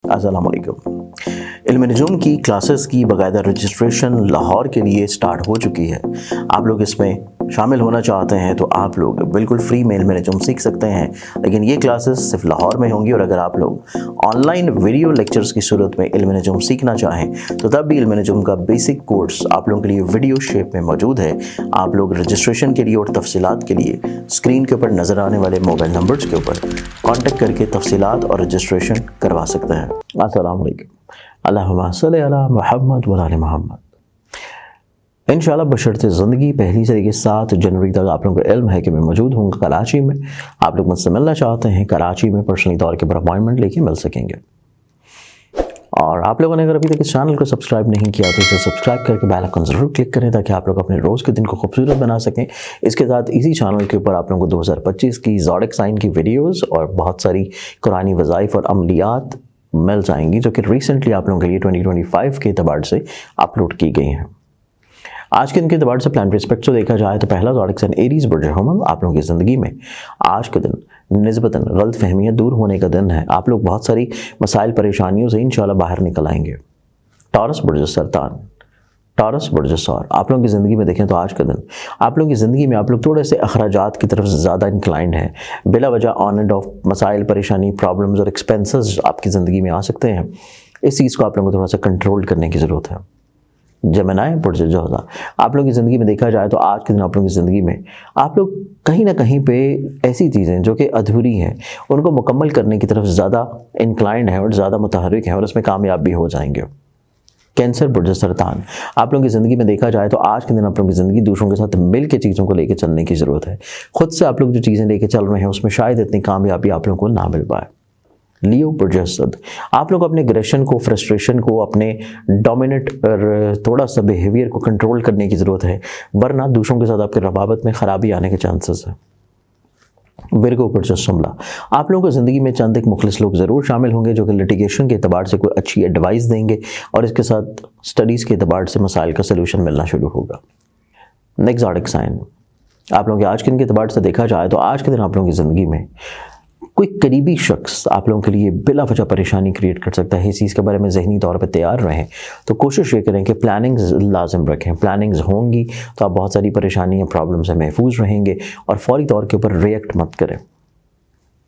अस्सलाम वालेकुम। इल्म नजूम की क्लासेस की बाकायदा रजिस्ट्रेशन लाहौर के लिए स्टार्ट हो चुकी है। आप लोग इसमें शामिल होना चाहते हैं तो आप लोग बिल्कुल फ्री में इल्म नजूम सीख सकते हैं, लेकिन ये क्लासेस सिर्फ लाहौर में होंगी। और अगर आप लोग ऑनलाइन वीडियो लेक्चर्स की सूरत में इल्म नजूम सीखना चाहें तो तब भी इल्म नजूम का बेसिक कोर्स आप लोगों के लिए वीडियो शेप में मौजूद है। आप लोग रजिस्ट्रेशन के लिए और तफसीलात के लिए स्क्रीन के ऊपर नज़र आने वाले मोबाइल नंबर्स के ऊपर कॉन्टेक्ट करके तफसीलात और रजिस्ट्रेशन करवा सकते हैं। अस्सलाम वालेकुम। अल्लाहुम्मा सल्ली अला मुहम्मद व आले मुहम्मद। इंशाअल्लाह बशर्ते ज़िंदगी पहली से लेकर 7 जनवरी तक आप लोगों को इल्म है कि मैं मौजूद हूँ कराची में। आप लोग मुझसे मिलना चाहते हैं कराची में पर्सनली तौर के पर अपॉइंटमेंट लेके मिल सकेंगे। और आप लोगों ने अगर अभी तक इस चैनल को सब्सक्राइब नहीं किया तो इसे सब्सक्राइब करके बेल आइकन ज़रूर क्लिक करें ताकि आप लोग अपने रोज़ के दिन को खूबसूरत बना सकें। इसके साथ इसी चैनल के ऊपर आप लोगों को 2025 की ज़ोडिक साइन की वीडियोस और बहुत सारी कुरानी वज़ाइफ और अमलियात मिल जाएंगी जो कि रिसेंटली आप लोगों के लिए 2025 के एतबार से अपलोड की गई हैं। आज के दिन के एतबार से प्लान रिस्पेक्ट से देखा जाए तो पहला ज़ोडिक साइन एरीज़ बुर्ज हमल आप लोगों की ज़िंदगी में आज के दिन निस्बतन गलत फहमियाँ दूर होने का दिन है। आप लोग बहुत सारी मसाइल परेशानियों से इंशाल्लाह बाहर निकल आएंगे। टॉरस बुर्ज सरतान, टॉरस बुर्ज सौर आप लोगों की ज़िंदगी में देखें तो आज का दिन आप लोगों की ज़िंदगी में आप लोग थोड़े से अखराजात की तरफ ज़्यादा इंक्लाइंड हैं। बिला वजह ऑन एंड ऑफ मसाइल परेशानी प्रॉब्लम्स और एक्सपेंसेस आपकी ज़िंदगी में आ सकते हैं। इस चीज़ को आप लोगों को थोड़ा सा कंट्रोल करने की ज़रूरत है। जमनाए बुर्ज जोहरा आप लोगों की ज़िंदगी में देखा जाए तो आज के दिन आप लोगों की ज़िंदगी में आप लोग कहीं ना कहीं पे ऐसी चीज़ें जो कि अधूरी हैं उनको मुकम्मल करने की तरफ ज़्यादा इंक्लाइंड है और ज़्यादा मुतहर्रिक हैं और उसमें कामयाब भी हो जाएंगे। कैंसर बुर्ज सरतान आप लोगों की ज़िंदगी में देखा जाए तो आज के दिन आप लोगों की ज़िंदगी दूसरों के साथ मिल के चीज़ों को लेकर चलने की ज़रूरत है। खुद से आप लोग जो चीज़ें लेकर चल रहे हैं उसमें शायद इतनी कामयाबी आप लोगों को ना मिल पाए। लियो बुर्ज असद आप लोग अपने एग्रेशन को फ्रस्ट्रेशन को अपने डोमिनेट और थोड़ा सा बिहेवियर को कंट्रोल करने की ज़रूरत है, वरना दूसरों के साथ आपके रवाबत में ख़राबी आने के चांसेस हैं। विर्गो बुर्ज शिमला आप लोगों को ज़िंदगी में चंद एक मुखलिस लोग ज़रूर शामिल होंगे जो कि लिटिगेशन के एतबार से कोई अच्छी एडवाइस देंगे और इसके साथ स्टडीज़ के एतबार से मसाइल का सलूशन मिलना शुरू होगा। नेक्स्ट ज़ोडिक साइन आप लोगों के आज के दिन के एतबार से देखा जाए तो आज के दिन आप लोगों की ज़िंदगी में कोई करीबी शख्स आप लोगों के लिए बिला वजह परेशानी क्रिएट कर सकता है। इस चीज़ के बारे में ज़हनी तौर पे तैयार रहें। तो कोशिश ये करें कि प्लानिंग्स लाजिम रखें। प्लानिंग्स होंगी तो आप बहुत सारी परेशानियाँ प्रॉब्लम से महफूज रहेंगे और फौरी तौर के ऊपर रिएक्ट मत करें।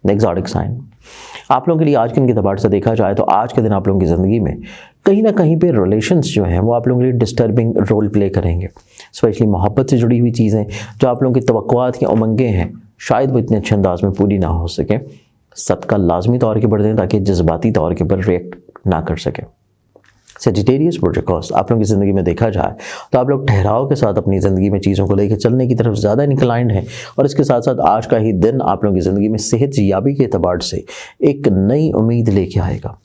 नेक्स्ट ज़ोडिक साइन आप लोगों के लिए आज के दिन के एतबार से देखा जाए तो आज के दिन आप लोगों की ज़िंदगी में कहीं ना कहीं पे रिलेशंस जो हैं वो आप लोगों के लिए डिस्टर्बिंग रोल प्ले करेंगे। स्पेशली मोहब्बत से जुड़ी हुई चीज़ें जो आप लोगों की तवक्कुआत या उमंगें हैं शायद वो इतने अच्छे अंदाज में पूरी ना हो सके। सदका लाजमी तौर के पर दें ताकि जज्बाती तौर के पर रिएक्ट ना कर सके। सेजिटेरियस बुर्ज कौस आप लोगों की ज़िंदगी में देखा जाए तो आप लोग ठहराव के साथ अपनी ज़िंदगी में चीज़ों को लेकर चलने की तरफ ज़्यादा इंक्लाइंड हैं और इसके साथ साथ आज का ही दिन आप लोगों की ज़िंदगी में सेहत याबी के एतबार से एक नई उम्मीद लेके आएगा।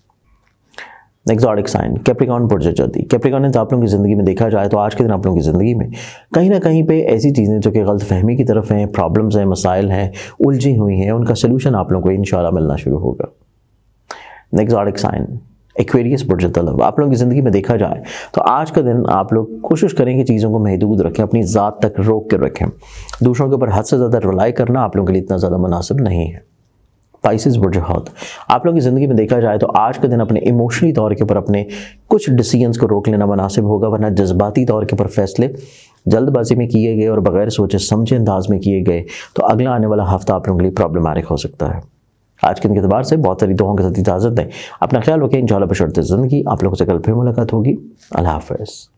नेक्स्ट ज़ोडिक साइन कैप्रिकॉर्न बुर्ज जदी कैप्रिकॉर्नियंस आप लोगों की ज़िंदगी में देखा जाए तो आज के दिन आप लोगों की ज़िंदगी में कहीं ना कहीं पे ऐसी चीज़ें जो कि गलत फहमी की तरफ हैं, प्रॉब्लम्स हैं, मसाइल हैं, उलझी हुई हैं, उनका सलूशन आप लोगों को इंशाल्लाह मिलना शुरू होगा। नेक्स्ट ज़ोडिक साइन एक्वेरियस बुर्ज तलब आप लोगों की ज़िंदगी में देखा जाए तो आज का दिन आप लोग कोशिश करें कि चीज़ों को महदूद रखें, अपनी ज़ात तक रोक के रखें। दूसरों के ऊपर हद से ज़्यादा रिलाई करना आप लोगों के लिए इतना ज़्यादा मुनासिब नहीं है। पाइसेस बुर्ज हौत आप लोगों की ज़िंदगी में देखा जाए तो आज के दिन अपने इमोशनली तौर के ऊपर अपने कुछ डिसीजंस को रोक लेना मुनासिब होगा, वरना जज्बाती तौर के ऊपर फैसले जल्दबाजी में किए गए और बगैर सोचे समझे अंदाज में किए गए तो अगला आने वाला हफ्ता आप लोगों के लिए प्रॉब्लमैटिक हो सकता है। आज के दिन के एतबार से बहुत सारी दुआओं के साथ इजाज़त दें। अपना ख्याल रखें। इंशाअल्लाह बशर्ते ज़िंदगी आप लोगों से कल फिर मुलाकात होगी। अल्लाह हाफ़िज़।